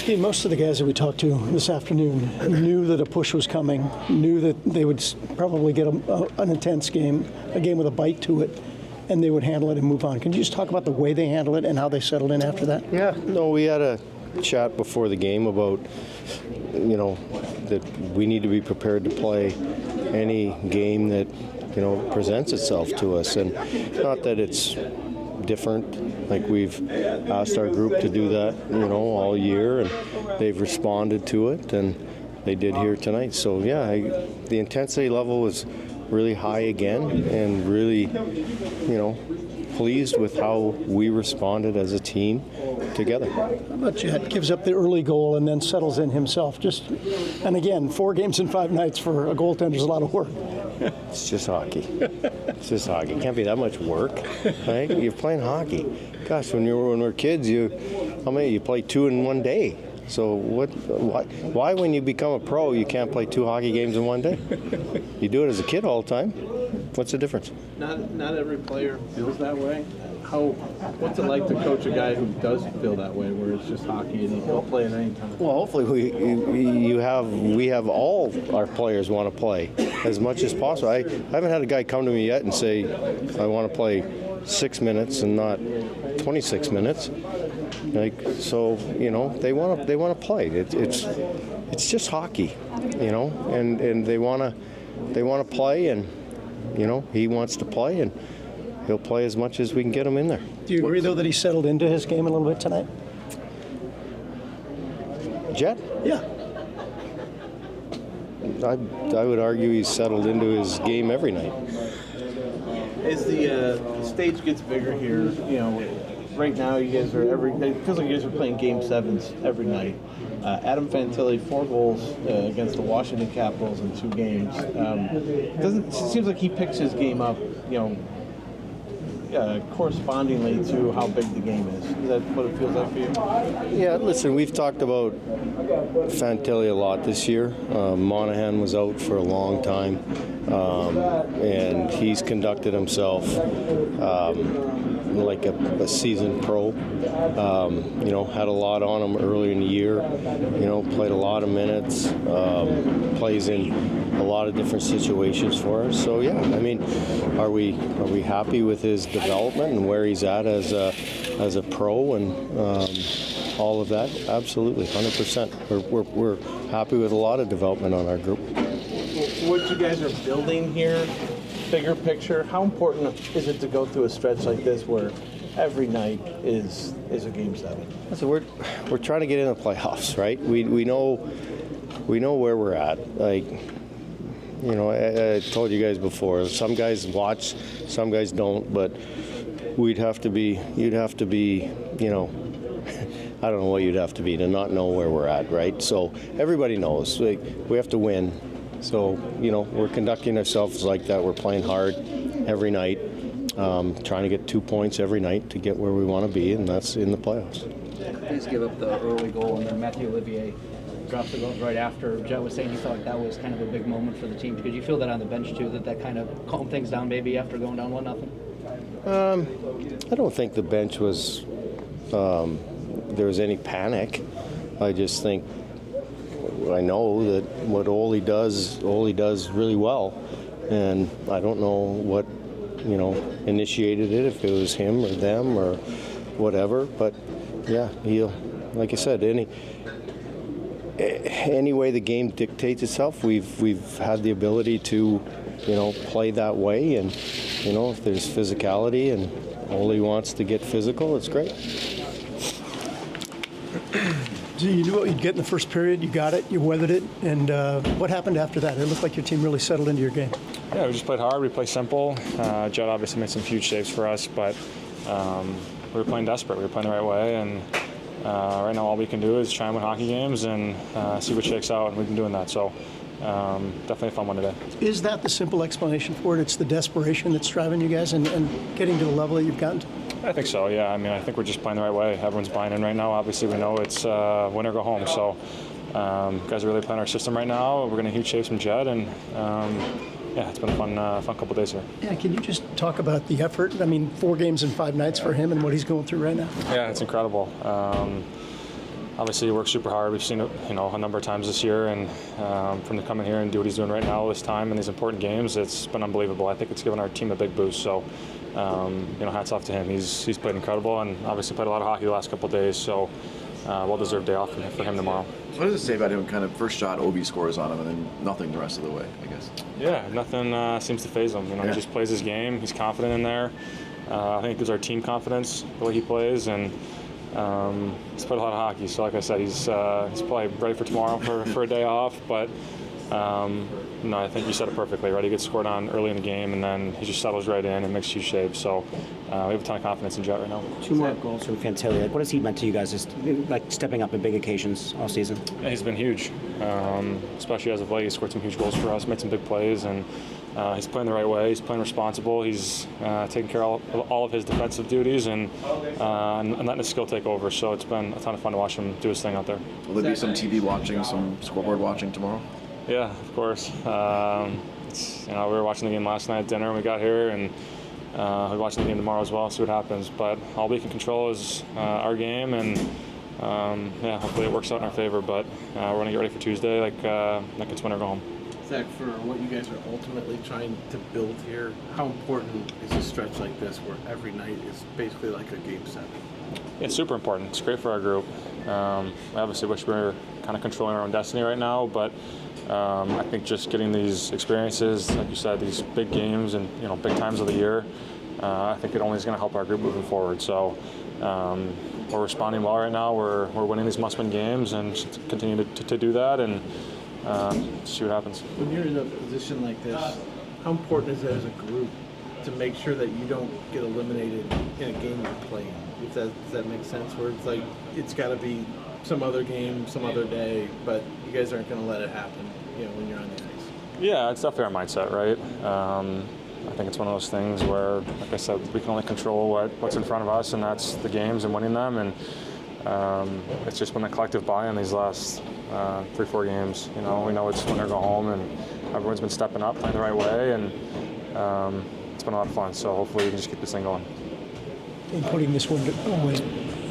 Dean, most of the guys that we talked to this afternoon knew that a push was coming, knew that they would probably get an intense game, a game with a bite to it, and they would handle it and move on. Can you just talk about the way they handled it and how they settled in after that? Yeah, no, we had a chat before the game about, that we need to be prepared to play any game that, presents itself to us. And not that it's different, like we've asked our group to do that, all year, and they've responded to it, and they did here tonight. So, yeah, the intensity level was really high again, and really, pleased with how we responded as a team together. How about Jet gives up the early goal and then settles in himself? And again, 4 games in 5 nights for a goaltender is a lot of work. It's just hockey. It's just hockey. It can't be that much work, right? You're playing hockey. Gosh, when we were kids, you play 2 in one day. So why when you become a pro you can't play 2 hockey games in one day? You do it as a kid all the time. What's the difference? Not every player feels that way. What's it like to coach a guy who does feel that way, where it's just hockey and he'll play at any time? Well, hopefully we have all our players want to play as much as possible. I haven't had a guy come to me yet and say I want to play 6 minutes and not 26 minutes. They want to play. It's just hockey, and they want to play, and he wants to play, and he'll play as much as we can get him in there. Do you agree, though, that he settled into his game a little bit tonight? Jet? Yeah. I would argue he's settled into his game every night. As the stage gets bigger here, right now you guys it feels like you guys are playing Game 7s every night. Adam Fantilli, 4 goals against the Washington Capitals in 2 games. It seems like he picks his game up, correspondingly to how big the game is. Is that what it feels like for you? Yeah, listen, we've talked about Fantilli a lot this year. Monahan was out for a long time, and he's conducted himself like a seasoned pro. Had a lot on him early in the year. Played a lot of minutes. Plays in a lot of different situations for us. So yeah, are we happy with his development and where he's at as a pro and all of that? Absolutely, 100%. We're happy with a lot of development on our group. What you guys are building here, bigger picture, how important is it to go through a stretch like this where every night is a Game 7? So we're trying to get in the playoffs, right? We know where we're at. I told you guys before, some guys watch, some guys don't, but you'd have to be, I don't know what you'd have to be to not know where we're at, right? So everybody knows, we have to win. So, we're conducting ourselves like that. We're playing hard every night, trying to get 2 points every night to get where we want to be, and that's in the playoffs. Please give up the early goal, and then Matthew Olivier dropped the goal right after. Jet was saying he felt like that was kind of a big moment for the team. Did you feel that on the bench, too, that kind of calmed things down maybe after going down 1-0? I don't think the bench was, there was any panic. I just think, I know that what Ole does really well, and I don't know what, initiated it, if it was him or them or whatever, but yeah, he'll, like I said, any way the game dictates itself, we've had the ability to, play that way, and, if there's physicality and Ole wants to get physical, it's great. So you knew what you'd get in the first period, you got it, you weathered it, and what happened after that? It looked like your team really settled into your game. Yeah, we just played hard, we played simple. Jet obviously made some huge saves for us, but we were playing desperate, we were playing the right way, and right now all we can do is try and win hockey games and see what shakes out, and we've been doing that, so definitely a fun one today. Is that the simple explanation for it? It's the desperation that's driving you guys and getting to the level that you've gotten to? I think so, yeah. I think we're just playing the right way. Everyone's buying in right now. Obviously, we know it's win or go home. So, guys are really playing our system right now. We're going to huge saves from Jet, and yeah, it's been a fun couple days here. Yeah, can you just talk about the effort? 4 games in 5 nights for him and what he's going through right now. Yeah, it's incredible. obviously he works super hard. We've seen it, a number of times this year, and from to come in here and do what he's doing right now this time in these important games, it's been unbelievable. I think it's given our team a big boost. So, hats off to him. He's played incredible, and obviously played a lot of hockey the last couple of days. So, well-deserved day off for him tomorrow. What does it say about him? Kind of first shot, Obi scores on him, and then nothing the rest of the way, I guess. Yeah, nothing seems to faze him. He just plays his game. He's confident in there. I think it gives our team confidence the way he plays, and he's played a lot of hockey. So, like I said, he's probably ready for tomorrow for a day off. But I think you said it perfectly. Right, he gets scored on early in the game, and then he just settles right in and makes huge saves. So we have a ton of confidence in Jet right now. 2 more goals from Fantilli. What has he meant to you guys? Just stepping up in big occasions all season. Yeah, he's been huge, especially as of late. He scored some huge goals for us, made some big plays, and he's playing the right way. He's playing responsible. He's taking care of all of his defensive duties and letting his skill take over. So it's been a ton of fun to watch him do his thing out there. Will there be some TV watching, some scoreboard watching tomorrow? Yeah, of course. We were watching the game last night at dinner when we got here, and we're watching the game tomorrow as well. See what happens. But all we can control is our game, and hopefully it works out in our favor. But we're going to get ready for Tuesday, like it's win or go home. Zach, for what you guys are ultimately trying to build here, how important is a stretch like this where every night is basically like a game 7? It's super important. It's great for our group. I obviously wish we were kind of controlling our own destiny right now, but I think just getting these experiences, like you said, these big games and big times of the year, I think it only is going to help our group moving forward. So we're responding well right now. We're winning these must-win games and continue to do that and see what happens. When you're in a position like this, how important is it as a group to make sure that you don't get eliminated in a game you're playing? Does that make sense? Where it's like it's got to be some other game, some other day, but you guys aren't going to let it happen, when you're on the ice. Yeah, it's definitely our mindset, right? I think it's one of those things where, like I said, we can only control what's in front of us, and that's the games and winning them. And it's just been a collective buy-in these last 3-4 games. We know it's win or go home, and everyone's been stepping up, playing the right way, and it's been a lot of fun. So hopefully we can just keep this thing going. In putting this one away.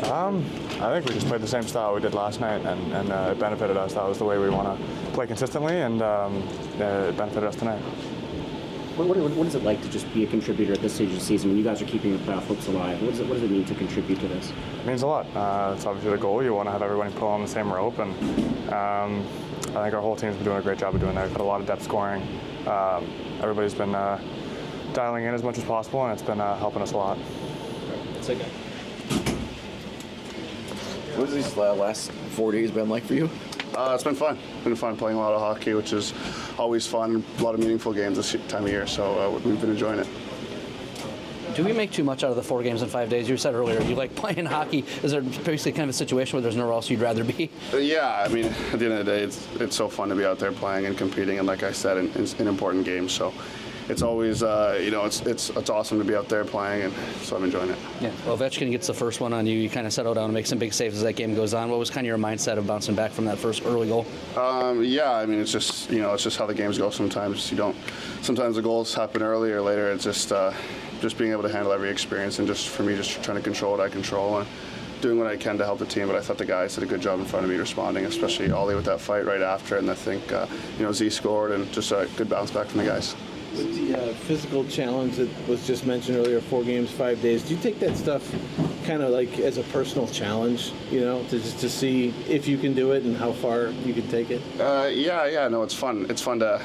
I think we just played the same style we did last night, and it benefited us. That was the way we want to play consistently, and it benefited us tonight. What is it like to just be a contributor at this stage of the season when you guys are keeping the hopes alive? What does it mean to contribute to this? It means a lot. It's obviously the goal. You want to have everybody pull on the same rope, and I think our whole team's been doing a great job of doing that. We've got a lot of depth scoring. Everybody's been dialing in as much as possible, and it's been helping us a lot. It's okay. What has these last 4 days been like for you? It's been fun. It's been fun playing a lot of hockey, which is always fun. A lot of meaningful games this time of year, so we've been enjoying it. Do we make too much out of the 4 games in 5 days? You said earlier you like playing hockey. Is there basically kind of a situation where there's nowhere else you'd rather be? Yeah, I mean, at the end of the day, it's so fun to be out there playing and competing, and like I said, in important games. So it's always, it's awesome to be out there playing, and so I'm enjoying it. Yeah. Well, Ovechkin gets the first one on you. You kind of settle down and make some big saves as that game goes on. What was kind of your mindset of bouncing back from that first early goal? Yeah, I mean, it's just how the games go. Sometimes sometimes the goals happen early or later. It's just being able to handle every experience, and just for me, just trying to control what I control and doing what I can to help the team. But I thought the guys did a good job in front of me responding, especially Ollie with that fight right after, and I think Z scored, and just a good bounce back from the guys. With the physical challenge that was just mentioned earlier, 4 games, 5 days, do you take that stuff kind of like as a personal challenge, to see if you can do it and how far you can take it? No, it's fun. It's fun to,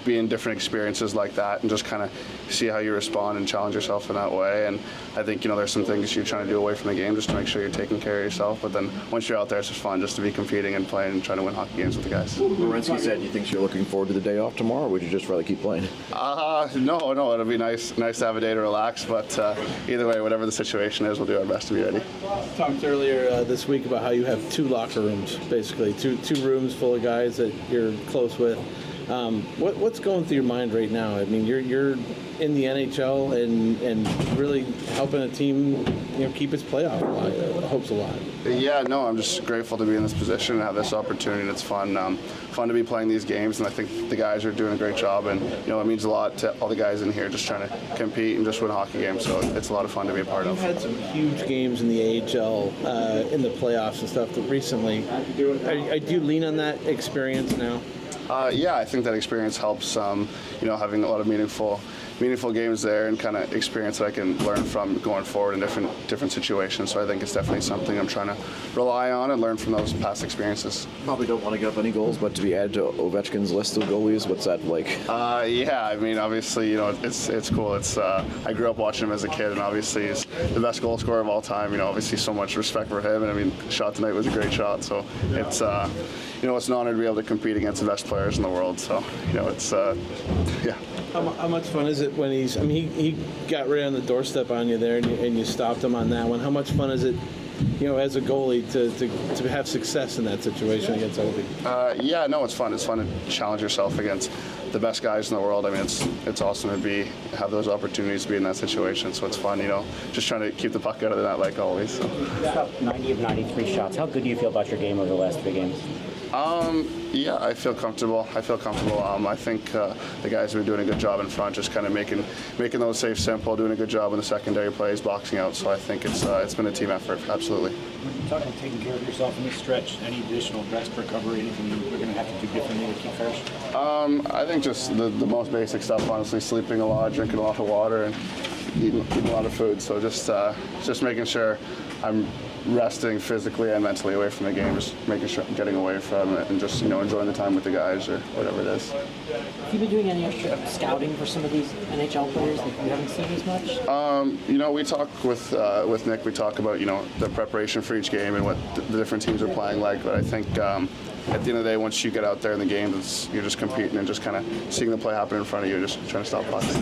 be in different experiences like that and just kind of see how you respond and challenge yourself in that way. And I think, there's some things you're trying to do away from the game just to make sure you're taking care of yourself. But then once you're out there, it's just fun just to be competing and playing and trying to win hockey games with the guys. Werenski said he thinks you're looking forward to the day off tomorrow, or would you just rather keep playing? No, it'll be nice to have a day to relax. But either way, whatever the situation is, we'll do our best to be ready. Talked earlier this week about how you have 2 locker rooms, basically, two rooms full of guys that you're close with. What's going through your mind right now? I mean, you're in the NHL and really helping a team, keep its playoff hopes alive. Yeah, no, I'm just grateful to be in this position and have this opportunity. And it's fun to be playing these games, and I think the guys are doing a great job. And it means a lot to all the guys in here just trying to compete and just win hockey games. So it's a lot of fun to be a part of. You've had some huge games in the AHL in the playoffs and stuff recently. Do you lean on that experience now? Yeah, I think that experience helps. Having a lot of meaningful games there and kind of experience that I can learn from going forward in different situations. So I think it's definitely something I'm trying to rely on and learn from those past experiences. Probably don't want to give up any goals, but to be added to Ovechkin's list of goalies, what's that like? Yeah, I mean, obviously, it's cool. I grew up watching him as a kid, and obviously he's the best goal scorer of all time. Obviously so much respect for him, and I mean, the shot tonight was a great shot. So it's it's an honor to be able to compete against the best players in the world. So it's yeah. How much fun is it when he got right on the doorstep on you there and you stopped him on that one? How much fun is it, as a goalie to have success in that situation against Ovi? Yeah, no, it's fun. It's fun to challenge yourself against the best guys in the world. I mean, it's awesome to have those opportunities to be in that situation. So it's fun, just trying to keep the puck out of the net like always. So. About 90 of 93 shots. How good do you feel about your game over the last 3 games? Yeah, I feel comfortable. I think the guys have been doing a good job in front, just kind of making those saves simple, doing a good job in the secondary plays, boxing out. So I think it's been a team effort, absolutely. When you're talking about taking care of yourself in this stretch, any additional rest, recovery, anything you're going to have to do differently to keep fresh? I think just the most basic stuff, honestly, sleeping a lot, drinking a lot of water, and eating a lot of food. So just making sure I'm resting physically and mentally away from the game, just making sure I'm getting away from it and just enjoying the time with the guys or whatever it is. Have you been doing any extra scouting for some of these NHL players that you haven't seen as much? We talk with Nick. We talk about the preparation for each game and what the different teams are playing like. But I think at the end of the day, once you get out there in the game, you're just competing and just kind of seeing the play happen in front of you, just trying to stop pucks.